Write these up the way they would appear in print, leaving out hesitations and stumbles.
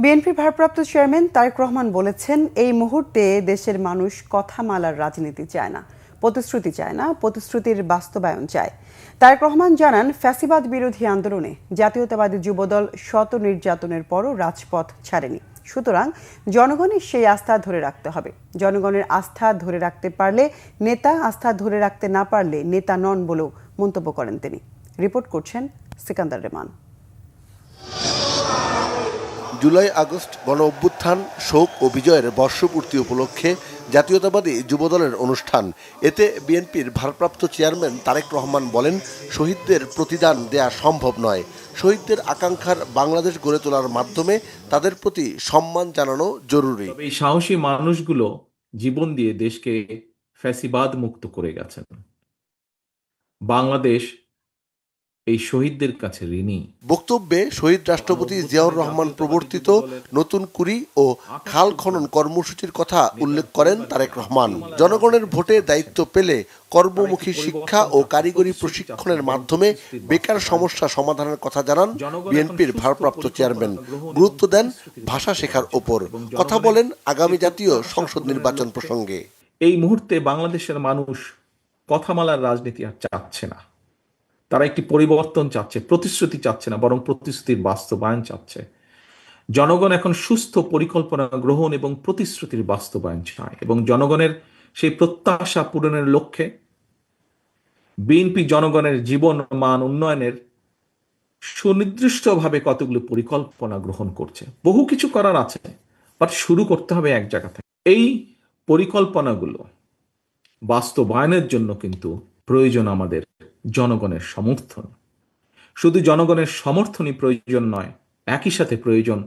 বিএনপির ভারপ্রাপ্ত চেয়ারম্যান তারেক রহমান বলেছেন, এই মুহূর্তে দেশের মানুষ কথামালার রাজনীতি চায় না, প্রতিশ্রুতি চায় না, প্রতিশ্রুতির বাস্তবায়ন চায়। তারেক রহমান জানান, ফ্যাসিবাদ বিরোধী আন্দোলনে জাতীয়তাবাদী যুবদল শত নির্যাতনের পরও রাজপথ ছাড়েনি। সুতরাং জনগণের সেই আস্থা ধরে রাখতে হবে। জনগণের আস্থা ধরে রাখতে পারলে নেতা, আস্থা ধরে রাখতে না পারলে নেতা নন বলেও মন্তব্য করেন তিনি। রিপোর্ট করছেন সিকান্দার রেমান। জুলাই আগস্ট গণ অভ্যুত্থান, শোক ও বিজয়ের বর্ষপূর্তি উপলক্ষে জাতীয়তাবাদী যুবদলের অনুষ্ঠান। এতে বিএনপির ভারপ্রাপ্ত চেয়ারম্যান তারেক রহমান বলেন, শহীদদের প্রতিদান দেয়া সম্ভব নয়। শহীদদের আকাঙ্ক্ষার বাংলাদেশ গড়ে তোলার মাধ্যমে তাদের প্রতি সম্মান জানানো জরুরি। এই সাহসী মানুষগুলো জীবন দিয়ে দেশকে ফ্যাসিবাদ মুক্ত করে গেছেন। বাংলাদেশ এই শহীদদের কাছে ঋণী। বক্তব্যে শহীদ রাষ্ট্রপতি জিয়াউর রহমান প্রবর্তিত নতুন কুড়ি ও খাল খনন কর্মসূচির কথা উল্লেখ করেন তারেক রহমান। জনগণের ভোটে দায়িত্ব পেলে কর্মমুখী শিক্ষা ও কারিগরি প্রশিক্ষণের মাধ্যমে বেকার সমস্যা সমাধানের কথা জানান বিএনপির ভারপ্রাপ্ত চেয়ারম্যান। গুরুত্ব দেন ভাষা শেখার ওপর। কথা বলেন আগামী জাতীয় সংসদ নির্বাচন প্রসঙ্গে। এই মুহূর্তে বাংলাদেশের মানুষ কথামালার রাজনীতি আর চাচ্ছে না। তারা একটি পরিবর্তন চাচ্ছে, প্রতিশ্রুতি চাচ্ছে না, বরং প্রতিশ্রুতির বাস্তবায়ন চাচ্ছে। জনগণ এখন সুস্থ পরিকল্পনা গ্রহণ এবং প্রতিশ্রুতির বাস্তবায়ন চায়, এবং জনগণের সেই প্রত্যাশা পূরণের লক্ষ্যে বিএনপি জনগণের জীবন মান উন্নয়নের সুনির্দিষ্টভাবে কতগুলো পরিকল্পনা গ্রহণ করছে। বহু কিছু করার আছে, বাট শুরু করতে হবে এক জায়গা থেকে। এই পরিকল্পনাগুলো বাস্তবায়নের জন্য কিন্তু প্রয়োজন আমাদের জনগণের সমর্থন। শুধু জনগণের সমর্থনই প্রয়োজন নয়, একই সাথে প্রয়োজন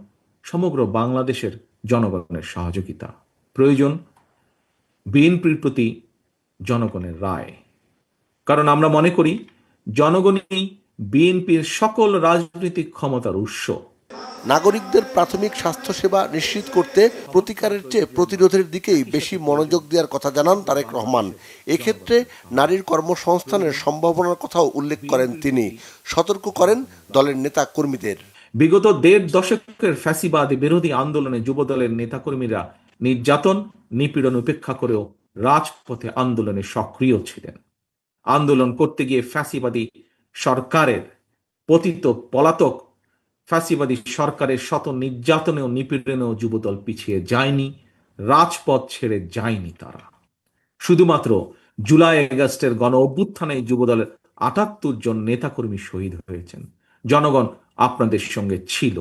সমগ্র বাংলাদেশের জনগণের সহযোগিতা। প্রয়োজন বিএনপির প্রতি জনগণের রায়। কারণ আমরা মনে করি জনগণই বিএনপির সকল রাজনৈতিক ক্ষমতার উৎস। নাগরিকদের প্রাথমিক স্বাস্থ্যসেবা নিশ্চিত করতে প্রতিকারের চেয়ে প্রতিরোধের দিকেই বেশি মনোযোগ দেওয়ার কথা জানান তারেক রহমান। এক্ষেত্রে নারীর কর্মসংস্থানের সম্ভাবনার কথাও উল্লেখ করেন তিনি। সতর্ক করেন দলের নেতা কর্মীদের। বিগত ১.৫ দশকের ফ্যাসিবাদী বিরোধী আন্দোলনে যুবদলের নেতাকর্মীরা নির্যাতন, নিপীড়ন উপেক্ষা করেও রাজপথে আন্দোলনে সক্রিয় ছিলেন। আন্দোলন করতে গিয়ে ফ্যাসিবাদী সরকারের পতিত পলাতক ফ্যাসিবাদী সরকারের শত নির্যাতনে ও নিপীড়নেও যুবদল পিছিয়ে যায়নি, রাজপথ ছেড়ে যায়নি তারা। শুধুমাত্র জুলাই আগস্টের গণ অভ্যুত্থানে যুবদলের ৭৮ জন নেতাকর্মী শহীদ হয়েছেন। জনগণ আপনাদের সঙ্গে ছিল,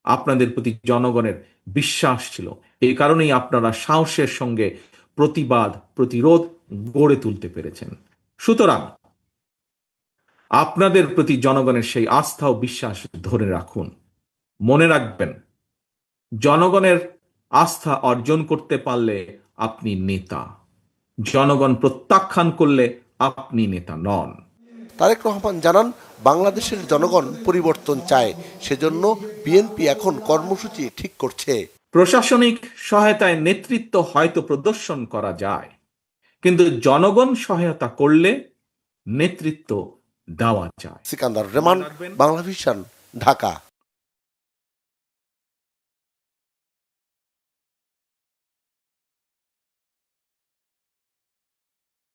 আপনাদের প্রতি জনগণের বিশ্বাস ছিল। এই কারণেই আপনারা সাহসের সঙ্গে প্রতিবাদ, প্রতিরোধ গড়ে তুলতে পেরেছেন। সুতরাং আপনাদের প্রতি জনগণের সেই আস্থা ও বিশ্বাস ধরে রাখুন। মনে রাখবেন, জনগণের আস্থা অর্জন করতে পারলে আপনি নেতা, জনগণ প্রত্যাখ্যান করলে আপনি নেতা নন। তারেক রহমান জানান, বাংলাদেশের জনগণ পরিবর্তন চায়, সেজন্য বিএনপি এখন কর্মসূচি ঠিক করছে। প্রশাসনিক সহায়তায় নেতৃত্ব হয়তো প্রদর্শন করা যায়, কিন্তু জনগণ সহায়তা করলে নেতৃত্ব দেওয়া যায়। সিকান্দার রেমান, বাংলা ভিশন, ঢাকা।